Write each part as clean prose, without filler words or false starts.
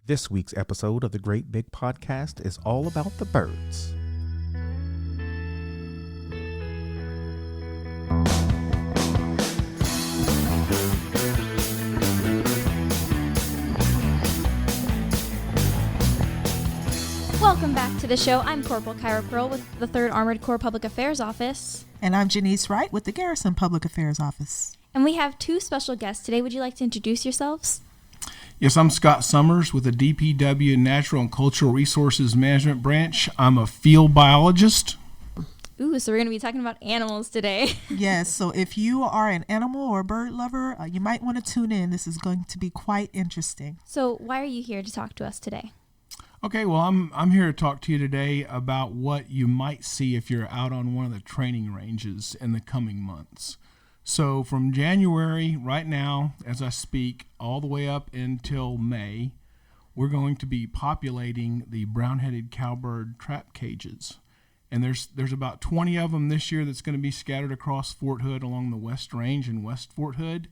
This week's episode of the Great Big Podcast is all about the birds. Welcome back to the show. I'm Corporal Kyra Pearl with the 3rd Armored Corps Public Affairs Office. And I'm Janice Wright with the Garrison Public Affairs Office. And we have 2 special guests today. Would you like to introduce yourselves? Yes, I'm Scott Summers with the DPW Natural and Cultural Resources Management Branch. I'm a field biologist. Ooh, so we're going to be talking about animals today. Yes, so if you are an animal or bird lover, you might want to tune in. This is going to be quite interesting. So why are you here to talk to us today? Okay, well, I'm here to talk to you today about what you might see if you're out on one of the training ranges in the coming months. So from January, right now, as I speak, all the way up until May, we're going to be populating the brown-headed cowbird trap cages. And there's about 20 of them this year that's going to be scattered across Fort Hood along the West Range and West Fort Hood,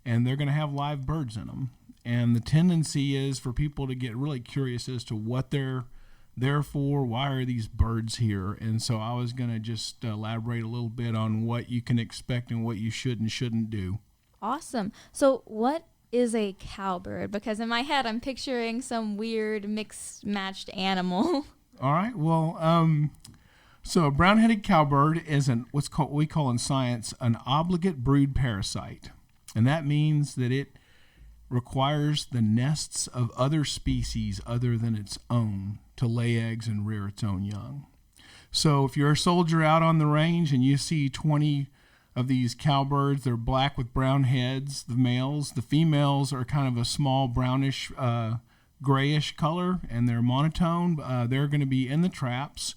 and they're going to have live birds in them. And the tendency is for people to get really curious as to what they're there for, why are these birds here? And so I was going to just elaborate a little bit on what you can expect and what you should and shouldn't do. Awesome. So what is a cowbird? Because in my head, I'm picturing some weird mixed matched animal. All right. Well, so a brown-headed cowbird is what we call in science an obligate brood parasite. And that means that it requires the nests of other species other than its own to lay eggs and rear its own young. So if you're a soldier out on the range and you see 20 of these cowbirds, they're black with brown heads, the males. The females are kind of a small brownish, grayish color, and they're monotone. They're going to be in the traps,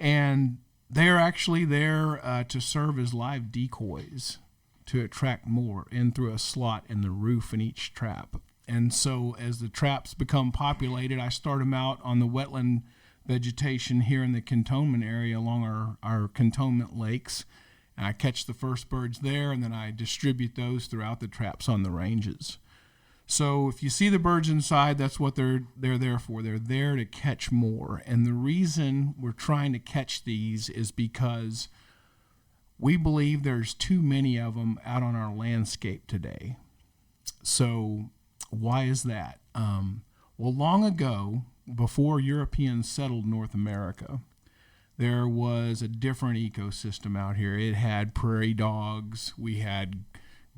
and they're actually there to serve as live decoys to attract more in through a slot in the roof in each trap. And so as the traps become populated, I start them out on the wetland vegetation here in the cantonment area along our cantonment lakes. And I catch the first birds there, and then I distribute those throughout the traps on the ranges. So if you see the birds inside, that's what they're there for. They're there to catch more. And the reason we're trying to catch these is because we believe there's too many of them out on our landscape today. So why is that? Well, long ago, before Europeans settled North America, there was a different ecosystem out here. It had prairie dogs. We had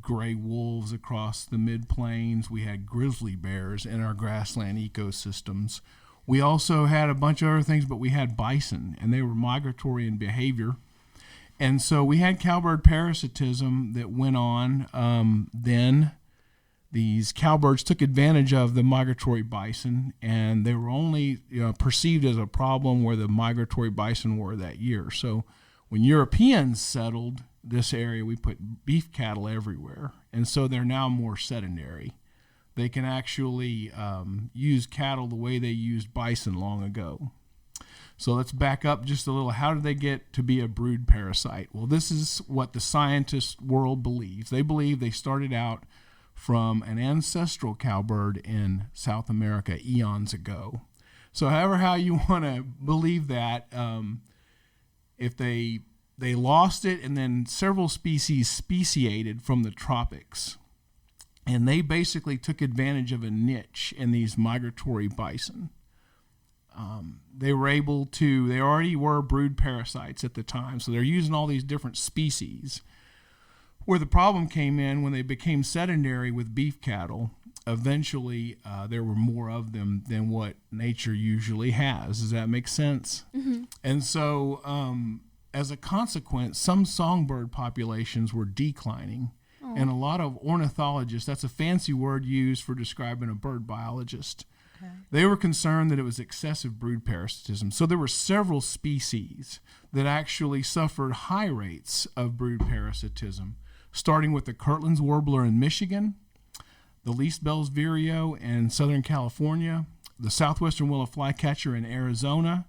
gray wolves across the mid-plains. We had grizzly bears in our grassland ecosystems. We also had a bunch of other things, but we had bison, and they were migratory in behavior. And so we had cowbird parasitism that went on. Then these cowbirds took advantage of the migratory bison, and they were only perceived as a problem where the migratory bison were that year. So when Europeans settled this area, we put beef cattle everywhere, and so they're now more sedentary. They can actually use cattle the way they used bison long ago. So let's back up just a little. How did they get to be a brood parasite? Well, this is what the scientist world believes. They believe they started out from an ancestral cowbird in South America eons ago. So however how you want to believe that, if they lost it, and then several species speciated from the tropics, and they basically took advantage of a niche in these migratory bison. They already were brood parasites at the time, so they're using all these different species. Where the problem came in when they became sedentary with beef cattle, eventually there were more of them than what nature usually has. Does that make sense? Mm-hmm. And so as a consequence, some songbird populations were declining. Oh. And a lot of ornithologists, that's a fancy word used for describing a bird biologist, they were concerned that it was excessive brood parasitism. So there were several species that actually suffered high rates of brood parasitism, starting with the Kirtland's warbler in Michigan, the Least-Bell's vireo in Southern California, the southwestern willow flycatcher in Arizona,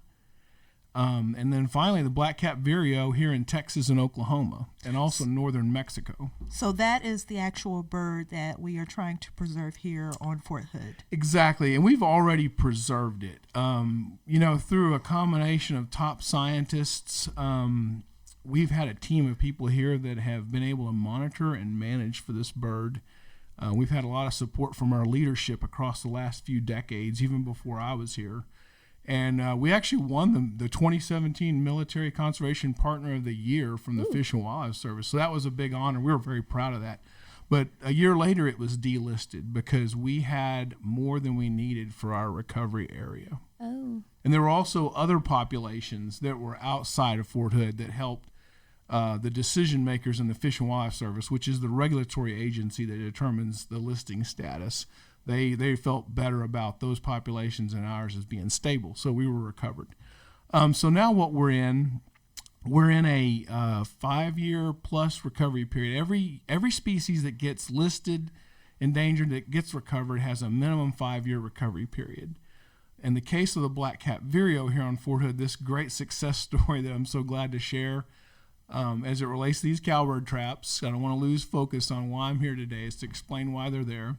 And then finally, the black-capped vireo here in Texas and Oklahoma, and also northern Mexico. So that is the actual bird that we are trying to preserve here on Fort Hood. Exactly, and we've already preserved it. Through a combination of top scientists, we've had a team of people here that have been able to monitor and manage for this bird. We've had a lot of support from our leadership across the last few decades, even before I was here. And we actually won the 2017 Military Conservation Partner of the Year from the Fish and Wildlife Service. So that was a big honor. We were very proud of that. But a year later, it was delisted because we had more than we needed for our recovery area. Oh. And there were also other populations that were outside of Fort Hood that helped the decision makers in the Fish and Wildlife Service, which is the regulatory agency that determines the listing status. They felt better about those populations and ours as being stable, so we were recovered. So now what we're in a 5-year plus recovery period. Every species that gets listed endangered that gets recovered has a minimum 5-year recovery period. In the case of the black-capped vireo here on Fort Hood, this great success story that I'm so glad to share as it relates to these cowbird traps, I don't want to lose focus on why I'm here today, is to explain why they're there,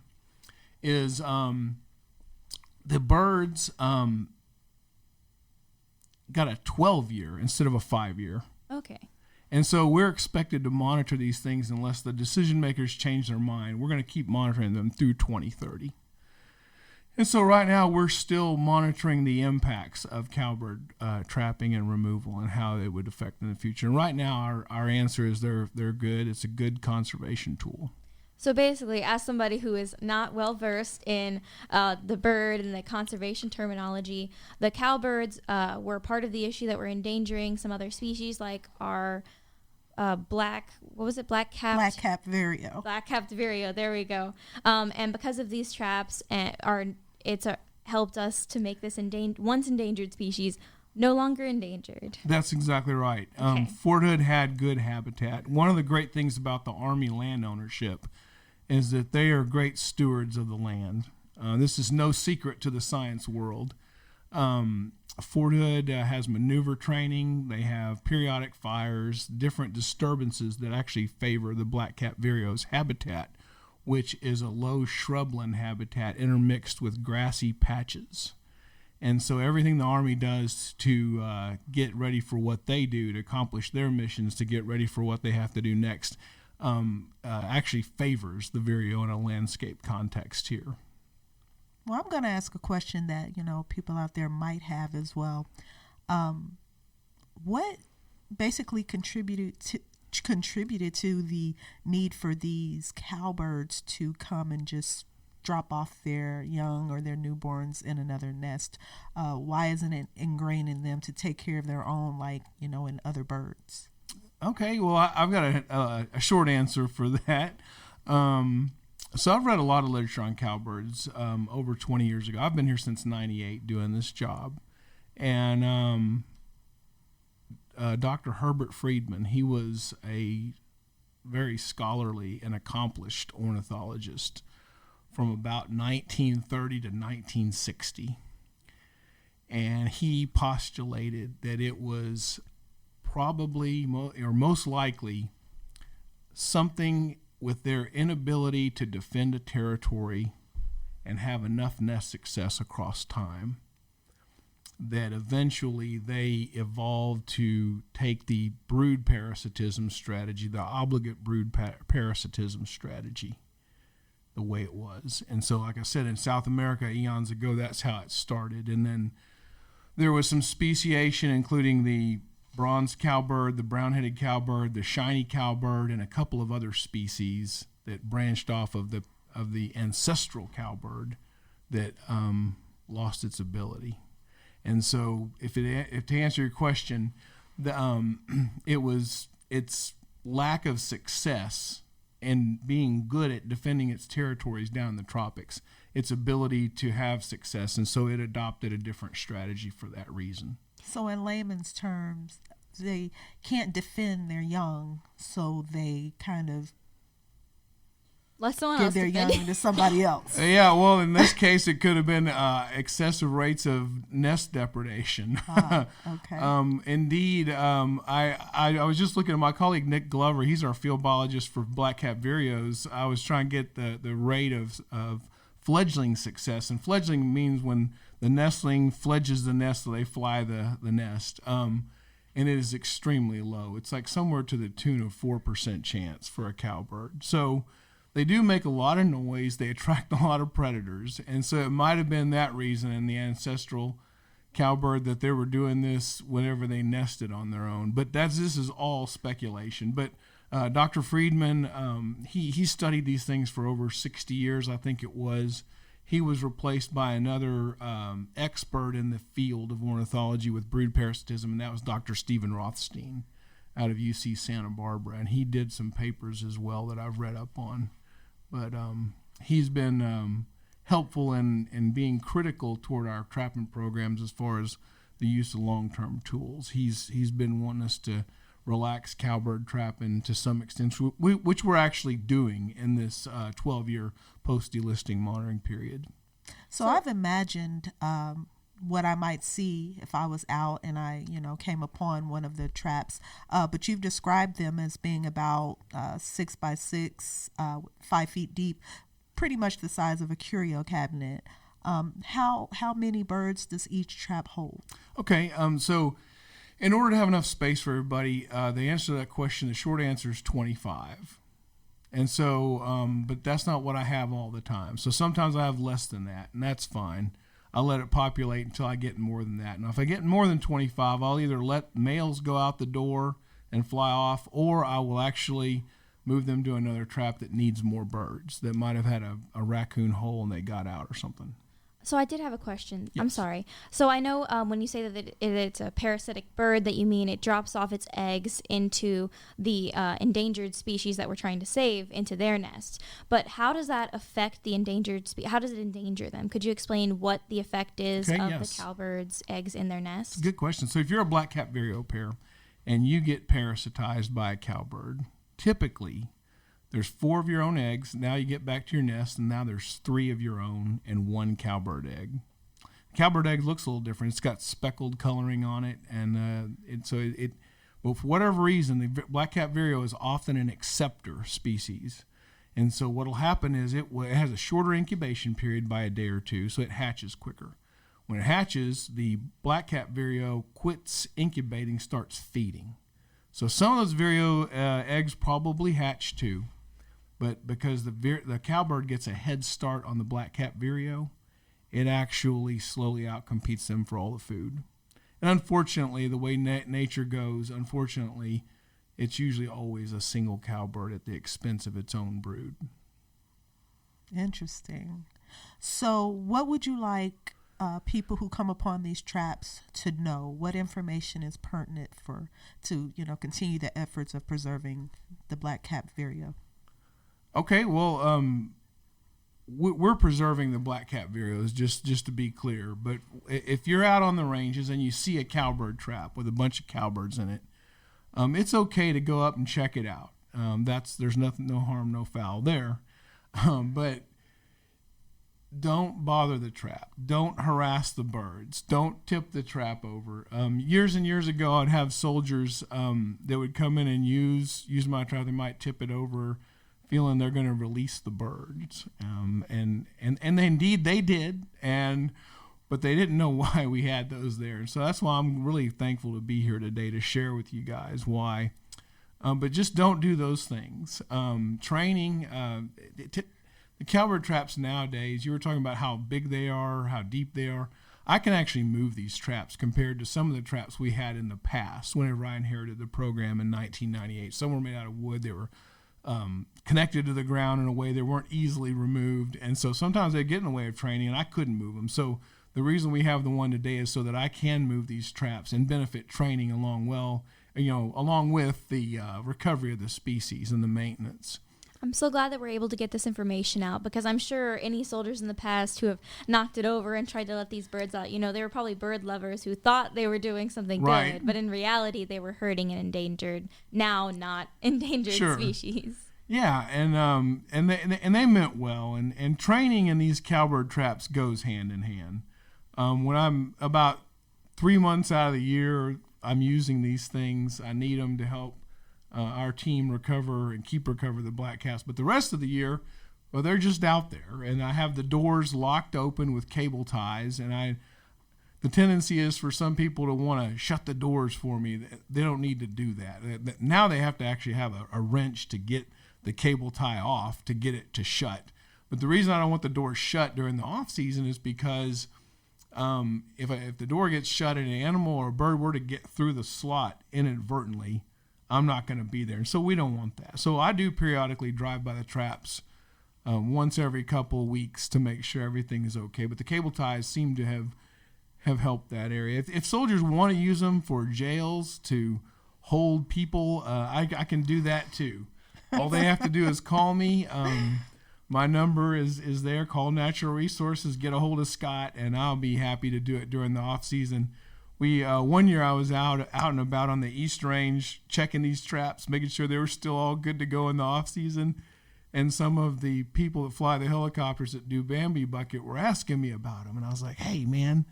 is the birds got a 12-year instead of a 5-year. Okay. And so we're expected to monitor these things unless the decision makers change their mind. We're going to keep monitoring them through 2030. And so right now we're still monitoring the impacts of cowbird trapping and removal and how it would affect in the future. And right now our answer is they're good. It's a good conservation tool. So basically, as somebody who is not well versed in the bird and the conservation terminology, the cowbirds were part of the issue that were endangering some other species like our black-capped vireo. Black-capped vireo, there we go. And because of these traps, it's helped us to make this once endangered species no longer endangered. That's exactly right. Okay. Fort Hood had good habitat. One of the great things about the Army land ownership is that they are great stewards of the land. This is no secret to the science world. Fort Hood has maneuver training. They have periodic fires, different disturbances that actually favor the black-capped vireo's habitat, which is a low shrubland habitat intermixed with grassy patches. And so everything the Army does to get ready for what they do, to accomplish their missions, to get ready for what they have to do next, actually favors the vireo in a landscape context here. Well, I'm going to ask a question that, people out there might have as well. What basically contributed to the need for these cowbirds to come and just drop off their young or their newborns in another nest? Why isn't it ingrained in them to take care of their own, like, in other birds? Okay, well, I've got a short answer for that. So I've read a lot of literature on cowbirds over 20 years ago. I've been here since 98 doing this job. And Dr. Herbert Friedman, he was a very scholarly and accomplished ornithologist from about 1930 to 1960. And he postulated that it was probably or most likely something with their inability to defend a territory and have enough nest success across time that eventually they evolved to take the brood parasitism strategy, the obligate brood parasitism strategy, the way it was. And so, like I said, in South America eons ago, that's how it started. And then there was some speciation, including the bronze cowbird, the brown-headed cowbird, the shiny cowbird, and a couple of other species that branched off of the ancestral cowbird that lost its ability. And so, if to answer your question, it was its lack of success and being good at defending its territories down in the tropics, its ability to have success, and so it adopted a different strategy for that reason. So in layman's terms, they can't defend their young, so they kind of Let someone give else their defend young to somebody else. Yeah, well, in this case, it could have been excessive rates of nest depredation. Okay. Indeed, I was just looking at my colleague Nick Glover. He's our field biologist for black-cap vireos. I was trying to get the rate of fledgling success, and fledgling means when the nestling fledges the nest, so they fly the nest. And it is extremely low. It's like somewhere to the tune of 4% chance for a cowbird. So they do make a lot of noise. They attract a lot of predators. And so it might have been that reason in the ancestral cowbird that they were doing this whenever they nested on their own. But this is all speculation. But Dr. Friedman, he studied these things for over 60 years, I think it was. He was replaced by another expert in the field of ornithology with brood parasitism, and that was Dr. Stephen Rothstein out of UC Santa Barbara. And he did some papers as well that I've read up on. But he's been helpful in being critical toward our trapping programs as far as the use of long-term tools. He's been wanting us to relax cowbird trapping to some extent, which we're actually doing in this 12-year post-delisting monitoring period. So I've imagined what I might see if I was out and I, came upon one of the traps. But you've described them as being about 6 by 6, 5 feet deep, pretty much the size of a curio cabinet. How many birds does each trap hold? Okay, so in order to have enough space for everybody, the answer to that question, the short answer is 25. And so, but that's not what I have all the time. So sometimes I have less than that, and that's fine. I'll let it populate until I get more than that. Now, if I get more than 25, I'll either let males go out the door and fly off, or I will actually move them to another trap that needs more birds that might have had a raccoon hole and they got out or something. So I did have a question. Yes. I'm sorry. So I know when you say that it's a parasitic bird, that you mean it drops off its eggs into the endangered species that we're trying to save into their nest. But how does that affect the endangered species? How does it endanger them? Could you explain what the effect is of the cowbird's eggs in their nest? Good question. So if you're a black-cap vireo pair and you get parasitized by a cowbird, typically there's 4 of your own eggs. Now you get back to your nest, and now there's 3 of your own and 1 cowbird egg. Cowbird egg looks a little different. It's got speckled coloring on it, and but for whatever reason, the black-cap vireo is often an acceptor species. And so what will happen is it has a shorter incubation period by a day or two, so it hatches quicker. When it hatches, the black-cap vireo quits incubating, starts feeding. So some of those vireo eggs probably hatch too. But because the cowbird gets a head start on the black-cap vireo, it actually slowly outcompetes them for all the food. And unfortunately, the way nature goes, it's usually always a single cowbird at the expense of its own brood. Interesting. So what would you like people who come upon these traps to know? What information is pertinent to continue the efforts of preserving the black-cap vireo? Okay, well, we're preserving the black-cap vireos, just to be clear. But if you're out on the ranges and you see a cowbird trap with a bunch of cowbirds in it, it's okay to go up and check it out. There's nothing, no harm, no foul there. But don't bother the trap. Don't harass the birds. Don't tip the trap over. Years and years ago, I'd have soldiers that would come in and use my trap. They might tip it over, feeling they're going to release the birds, and indeed they did, but they didn't know why we had those there. So that's why I'm really thankful to be here today to share with you guys why. But just don't do those things. Training, the cowbird traps nowadays, you were talking about how big they are, how deep they are. I can actually move these traps compared to some of the traps we had in the past whenever I inherited the program in 1998. Some were made out of wood. They were connected to the ground in a way they weren't easily removed, and so sometimes they get in the way of training, and I couldn't move them. So the reason we have the one today is so that I can move these traps and benefit training along with the recovery of the species and the maintenance. I'm so glad that we're able to get this information out, because I'm sure any soldiers in the past who have knocked it over and tried to let these birds out, they were probably bird lovers who thought they were doing something good, but in reality they were hurting an endangered, now not endangered species. Yeah, and they meant well, and training in these cowbird traps goes hand in hand. When I'm about 3 months out of the year, I'm using these things. I need them to help our team recover and recover the black caps. But the rest of the year, well, they're just out there, and I have the doors locked open with cable ties, and the tendency is for some people to want to shut the doors for me. They don't need to do that. Now they have to actually have a wrench to get the cable tie off to get it to shut. But the reason I don't want the door shut during the off season is because if the door gets shut and an animal or a bird were to get through the slot inadvertently, I'm not going to be there. So we don't want that. So I do periodically drive by the traps once every couple of weeks to make sure everything is okay. But the cable ties seem to have helped that area. If soldiers want to use them for jails to hold people, I can do that too. All they have to do is call me. My number is there. Call Natural Resources, get a hold of Scott, and I'll be happy to do it during the off season. We 1 year I was out and about on the East Range checking these traps, making sure they were still all good to go in the off season. And some of the people that fly the helicopters that do Bambi Bucket were asking me about them, and I was like, "Hey, man."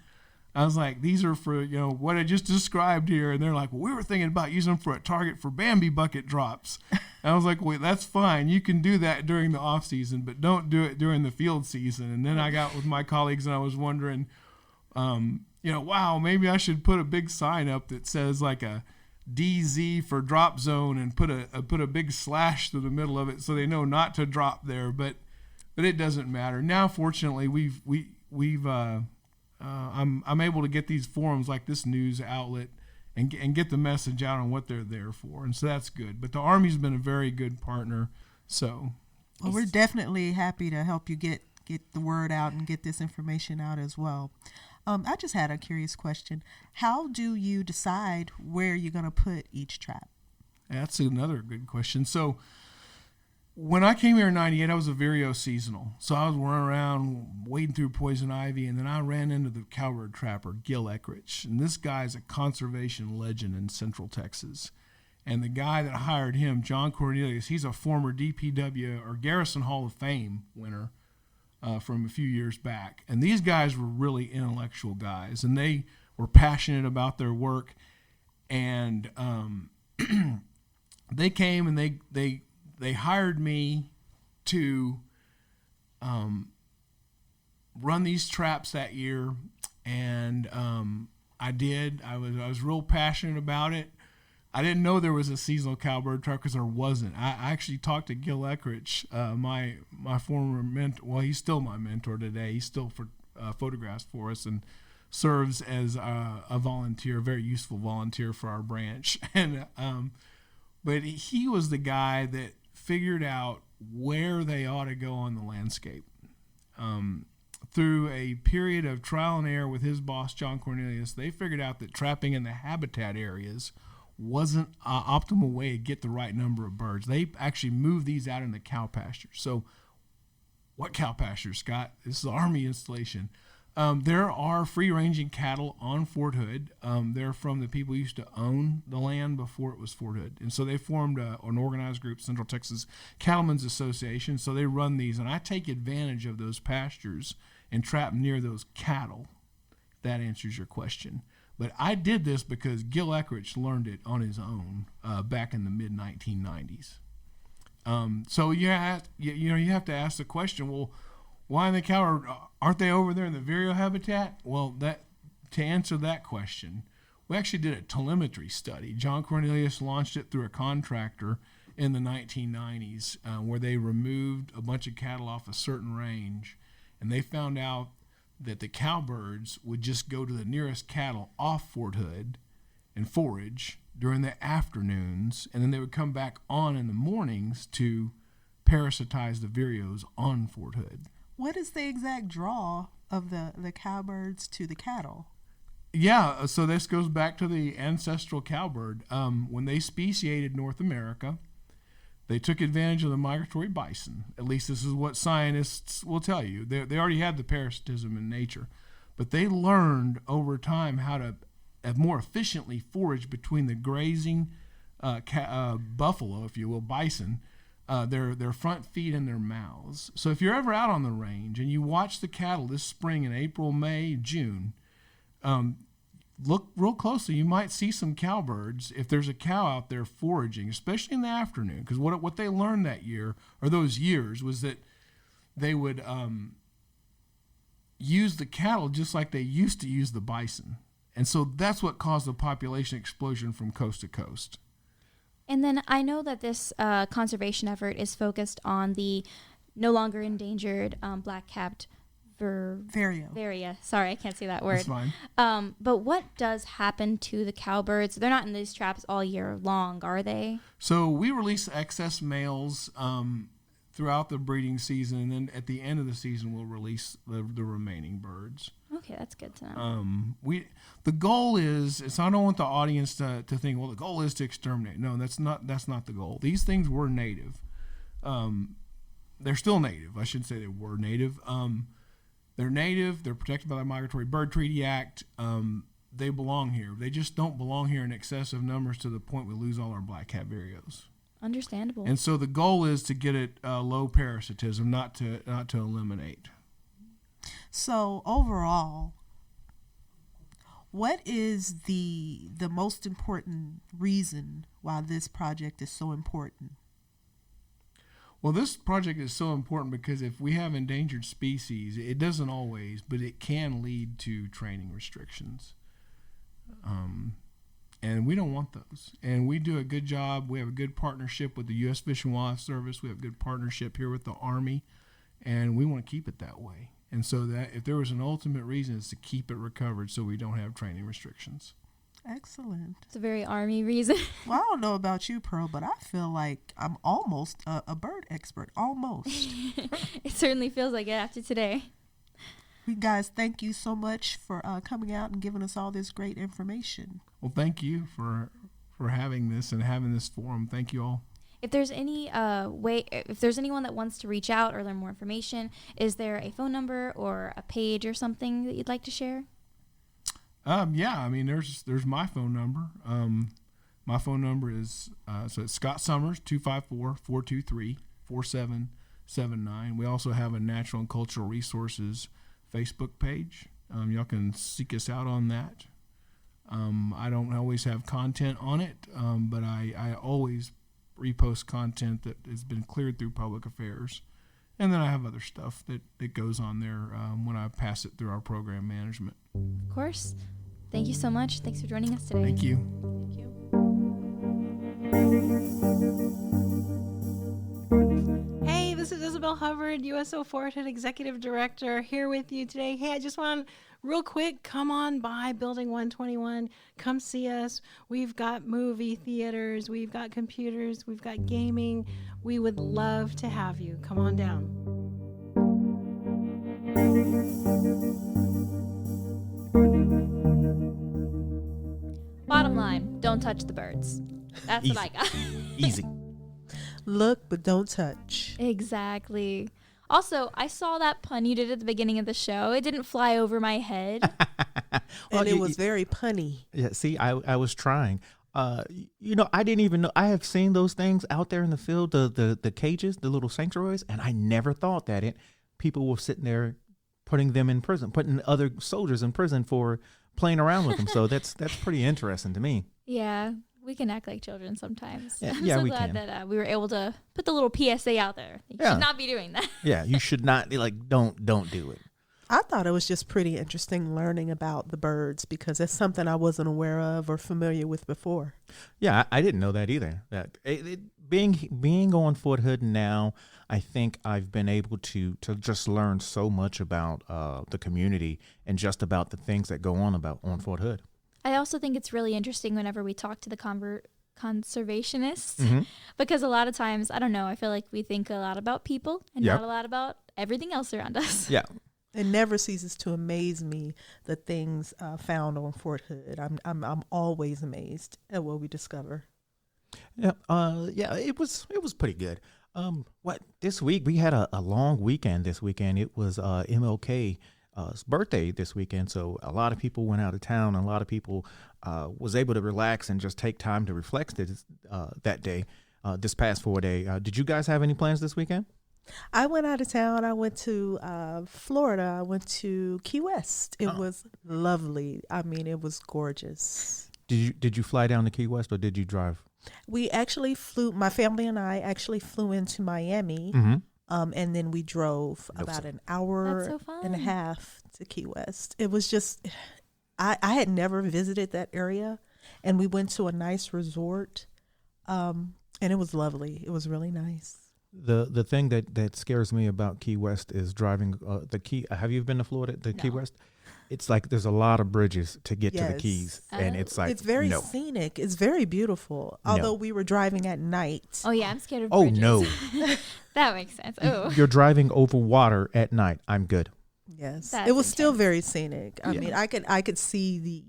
I was like, these are for, what I just described here. And they're like, well, we were thinking about using them for a target for Bambi Bucket drops. And I was like, wait, that's fine. You can do that during the off season, but don't do it during the field season. And then I got with my colleagues and I was wondering, wow, maybe I should put a big sign up that says like a DZ for drop zone and put a big slash through the middle of it so they know not to drop there. But it doesn't matter. Now, fortunately, I'm able to get these forums like this news outlet and get the message out on what they're there for, and so that's good. But the Army's been a very good partner. So, well, we're definitely happy to help you get the word out and get this information out as well. I just had a curious question. How do you decide where you're going to put each trap? That's another good question. So, when I came here in 98, I was a vireo seasonal. So I was running around wading through poison ivy, and then I ran into the cowbird trapper, Gil Eckrich. And this guy's a conservation legend in Central Texas. And the guy that hired him, John Cornelius, he's a former DPW or Garrison Hall of Fame winner from a few years back. And these guys were really intellectual guys, and they were passionate about their work. And they came and they hired me to run these traps that year, and I did. I was real passionate about it. I didn't know there was a seasonal cowbird trap because there wasn't. I actually talked to Gil Eckrich, my former mentor. Well, he's still my mentor today. He still photographs for us and serves as a volunteer, a very useful volunteer for our branch. And but he was the guy that figured out where they ought to go on the landscape. Through a period of trial and error with his boss, John Cornelius, they figured out that trapping in the habitat areas wasn't an optimal way to get the right number of birds. They actually moved these out in the cow pastures. So what cow pastures, Scott? This is the Army installation. There are free-ranging cattle on Fort Hood. They're from the people who used to own the land before it was Fort Hood. And so they formed an organized group, Central Texas Cattlemen's Association. So they run these, and I take advantage of those pastures and trap near those cattle. If that answers your question. But I did this because Gil Eckrich learned it on his own back in the mid-1990s. So you have to ask the question, well, why in the cow? Aren't they over there in the vireo habitat? Well, to answer that question, we actually did a telemetry study. John Cornelius launched it through a contractor in the 1990s where they removed a bunch of cattle off a certain range, and they found out that the cowbirds would just go to the nearest cattle off Fort Hood and forage during the afternoons, and then they would come back on in the mornings to parasitize the vireos on Fort Hood. What is the exact draw of the cowbirds to the cattle? Yeah, so this goes back to the ancestral cowbird. When they speciated North America, they took advantage of the migratory bison. At least this is what scientists will tell you. They already had the parasitism in nature, but they learned over time how to more efficiently forage between the grazing buffalo, if you will, bison, their front feet and their mouths. So if you're ever out on the range and you watch the cattle this spring in April, May, June, look real closely. You might see some cowbirds if there's a cow out there foraging, especially in the afternoon. Because what they learned that year, or those years, was that they would use the cattle just like they used to use the bison. And so that's what caused the population explosion from coast to coast. And then I know that this conservation effort is focused on the no longer endangered black-capped varia. Sorry, I can't say that word. That's fine. But what does happen to the cowbirds? They're not in these traps all year long, are they? So we release excess males throughout the breeding season, and then at the end of the season, we'll release the remaining birds. Okay, that's good to know. The goal is I don't want the audience to think, well, the goal is to exterminate. No, that's not the goal. These things were native. They're still native. I shouldn't say they were native. They're native. They're protected by the Migratory Bird Treaty Act. They belong here. They just don't belong here in excessive numbers to the point we lose all our black-cap vireos. Understandable. And so the goal is to get it low parasitism, not to eliminate. So overall, what is the most important reason why this project is so important? Well, this project is so important because if we have endangered species, it doesn't always, but it can lead to training restrictions. And we don't want those. And we do a good job. We have a good partnership with the U.S. Fish and Wildlife Service. We have a good partnership here with the Army, and we want to keep it that way. And so that if there was an ultimate reason, it's to keep it recovered so we don't have training restrictions. Excellent. It's a very Army reason. Well, I don't know about you, Pearl, but I feel like I'm almost a bird expert. Almost. It certainly feels like it after today. You guys, thank you so much for coming out and giving us all this great information. Well, thank you for having this and having this forum. Thank you all. If there's any if there's anyone that wants to reach out or learn more information, is there a phone number or a page or something that you'd like to share? Yeah, I mean, there's my phone number. My phone number is so it's Scott Summers 254-423-4779. We also have a Natural and Cultural Resources Facebook page. Y'all can seek us out on that. I don't always have content on it, but I always repost content that has been cleared through public affairs. And then I have other stuff that goes on there when I pass it through our program management. Of course. Thank you so much. Thanks for joining us today. Thank you. Thank you. Hey, this is Isabel Hubbard, USO Fort Hood Executive Director, here with you today. Hey, I just want real quick, come on by Building 121. Come see us. We've got movie theaters. We've got computers. We've got gaming. We would love to have you. Come on down. Bottom line, don't touch the birds. That's Easy. what I got. Easy. Look, but don't touch. Exactly. Also, I saw that pun you did at the beginning of the show. It didn't fly over my head. And it was very punny. Yeah, see, I was trying. I didn't even know. I have seen those things out there in the field, the cages, the little sanctuaries, and I never thought that people were sitting there putting them in prison, putting other soldiers in prison for playing around with them. So that's pretty interesting to me. Yeah, we can act like children sometimes. Yeah, I'm yeah, so we glad can. that we were able to put the little PSA out there. You Yeah. should not be doing that. Yeah, you should not don't do it. I thought it was just pretty interesting learning about the birds because it's something I wasn't aware of or familiar with before. Yeah, I didn't know that either. That being on Fort Hood now, I think I've been able to just learn so much about the community and just about the things that go on Fort Hood. I also think it's really interesting whenever we talk to the conservationists Mm-hmm. because a lot of times, I don't know, I feel like we think a lot about people and Yep. not a lot about everything else around us. Yeah. It never ceases to amaze me the things found on Fort Hood. I'm always amazed at what we discover. Yeah, it was pretty good. This week we had a long weekend. This weekend it was MLK's birthday this weekend, so a lot of people went out of town. A lot of people was able to relax and just take time to reflect that day. this past 4 day. Did you guys have any plans this weekend? I went out of town. I went to Florida. I went to Key West. It was lovely. I mean, it was gorgeous. Did you fly down to Key West or did you drive? We actually flew. My family and I actually flew into Miami, and then we drove about an hour That's so and a fun. half to Key West. It was just, I had never visited that area, and we went to a nice resort, and it was lovely. It was really nice. The thing that scares me about Key West is driving the Key. Have you been to Florida? Key No. West. It's like there's a lot of bridges to get to the Yes. Keys, and it's like It's very no. scenic. It's very beautiful. No. Although we were driving at night. Oh yeah, I'm scared of Oh bridges. no, That makes sense. Oh. you're driving over water at night. I'm good. Yes, That's it was still intense. very scenic. I Yeah. mean, I could see the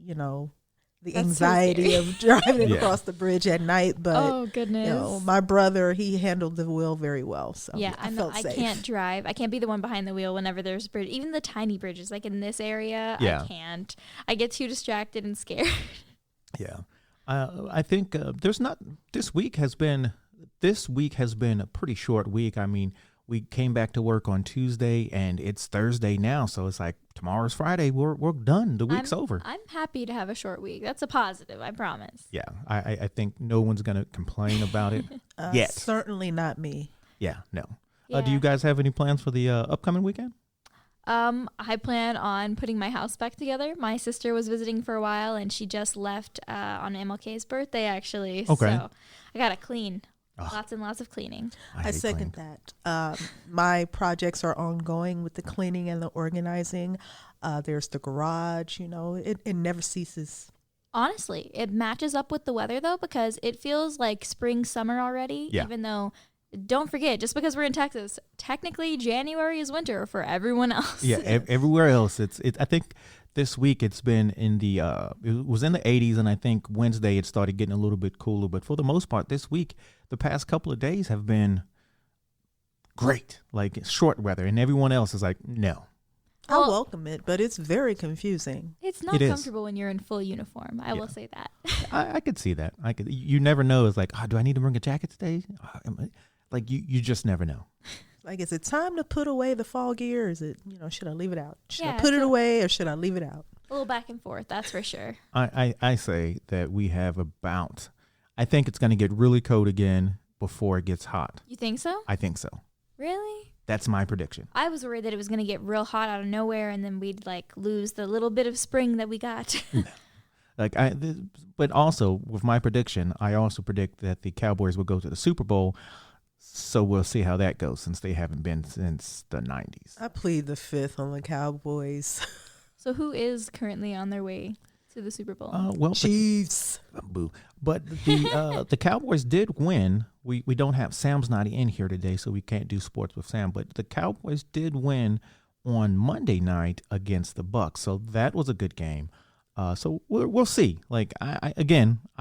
the That's so anxiety scary. of driving Yeah. across the bridge at night. But Oh goodness. my brother, he handled the wheel very well. So Yeah, I I know. felt I safe. can't drive. I can't be the one behind the wheel whenever there's a bridge. Even the tiny bridges, like in this area, Yeah. I can't. I get too distracted and scared. Yeah, I think there's not. This week has been a pretty short week. I mean, we came back to work on Tuesday, and it's Thursday now, so it's like tomorrow's Friday. We're done. The week's over. I'm happy to have a short week. That's a positive, I promise. Yeah, I think no one's gonna complain about it yet. Certainly not me. Yeah, no. Yeah. Do you guys have any plans for the upcoming weekend? I plan on putting my house back together. My sister was visiting for a while, and she just left on MLK's birthday, actually. Okay. So I gotta clean. Ugh. Lots and lots of cleaning. I hate second cleaning. that. My projects are ongoing with the cleaning and the organizing. There's the garage. It never ceases. Honestly, it matches up with the weather though, because it feels like spring, summer already. Yeah. Even though, don't forget, just because we're in Texas, technically January is winter for everyone else. Yeah, everywhere else it's. I think this week it's been in the. It was in the 80s, and I think Wednesday it started getting a little bit cooler. But for the most part, this week, the past couple of days have been great, like short weather, and everyone else is like, no. I Well- welcome it, but it's very confusing. It's not It is. comfortable when you're in full uniform. I Yeah. will say that. I could see that. You never know. It's like, do I need to bring a jacket today? Like you just never know. Like, is it time to put away the fall gear? Is it, should I leave it out? Should I Yeah, put it so- away or should I leave it out? A little back and forth, that's for sure. I say that we have about. I think it's going to get really cold again before it gets hot. You think so? I think so. Really? That's my prediction. I was worried that it was going to get real hot out of nowhere, and then we'd like lose the little bit of spring that we got. Like but also with my prediction, I also predict that the Cowboys will go to the Super Bowl. So we'll see how that goes, since they haven't been since the 90s. I plead the fifth on the Cowboys. So who is currently on their way to the Super Bowl? Well, Chiefs. boo. But the Cowboys did win. We don't have Sam's not in here today, so we can't do sports with Sam. But the Cowboys did win on Monday night against the Bucks, so that was a good game. So we'll see. Like I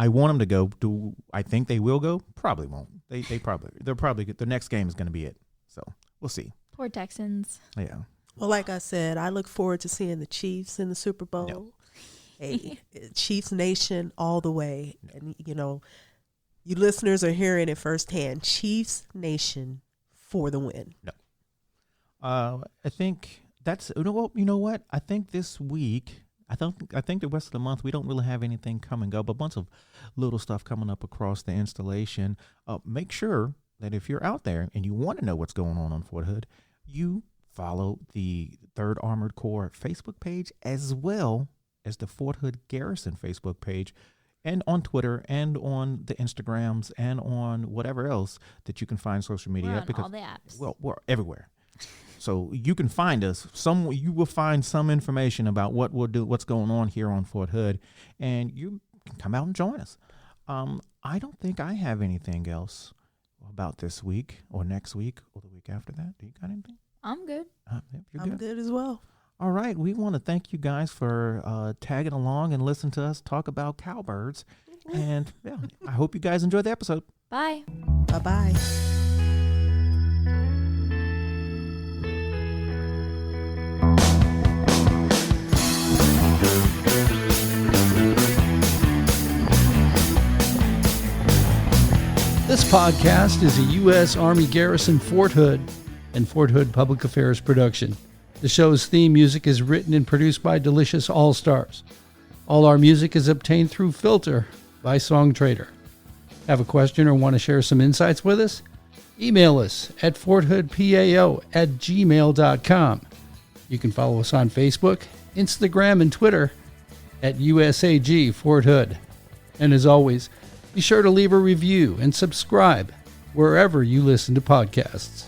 want them to go. Do I think they will go? Probably won't. They're probably their next game is going to be it. So we'll see. Poor Texans. Yeah. Well, like I said, I look forward to seeing the Chiefs in the Super Bowl. No. Hey, Chiefs Nation all the way. And, you listeners are hearing it firsthand. Chiefs Nation for the win. I think that's you know what? I think this week, I think the rest of the month we don't really have anything coming up. A bunch of little stuff coming up across the installation. Make sure that if you're out there and you want to know what's going on Fort Hood, you follow the 3rd Armored Corps Facebook page as well as the Fort Hood Garrison Facebook page, and on Twitter and on the Instagrams and on whatever else that you can find social media. We're on all the apps. Well, we're everywhere. So you can find us. You will find some information about what we'll do, what's going on here on Fort Hood, and you can come out and join us. I don't think I have anything else about this week or next week or the week after that. Do you got anything? I'm good. You're I'm good as well. All right. We want to thank you guys for tagging along and listening to us talk about cowbirds. And yeah, I hope you guys enjoyed the episode. Bye. Bye-bye. This podcast is a U.S. Army Garrison Fort Hood and Fort Hood Public Affairs production. The show's theme music is written and produced by Delicious All-Stars. All our music is obtained through Filter by Songtrader. Have a question or want to share some insights with us? Email us at forthoodpao@gmail.com. You can follow us on Facebook, Instagram, and Twitter at USAG Fort Hood. And as always, be sure to leave a review and subscribe wherever you listen to podcasts.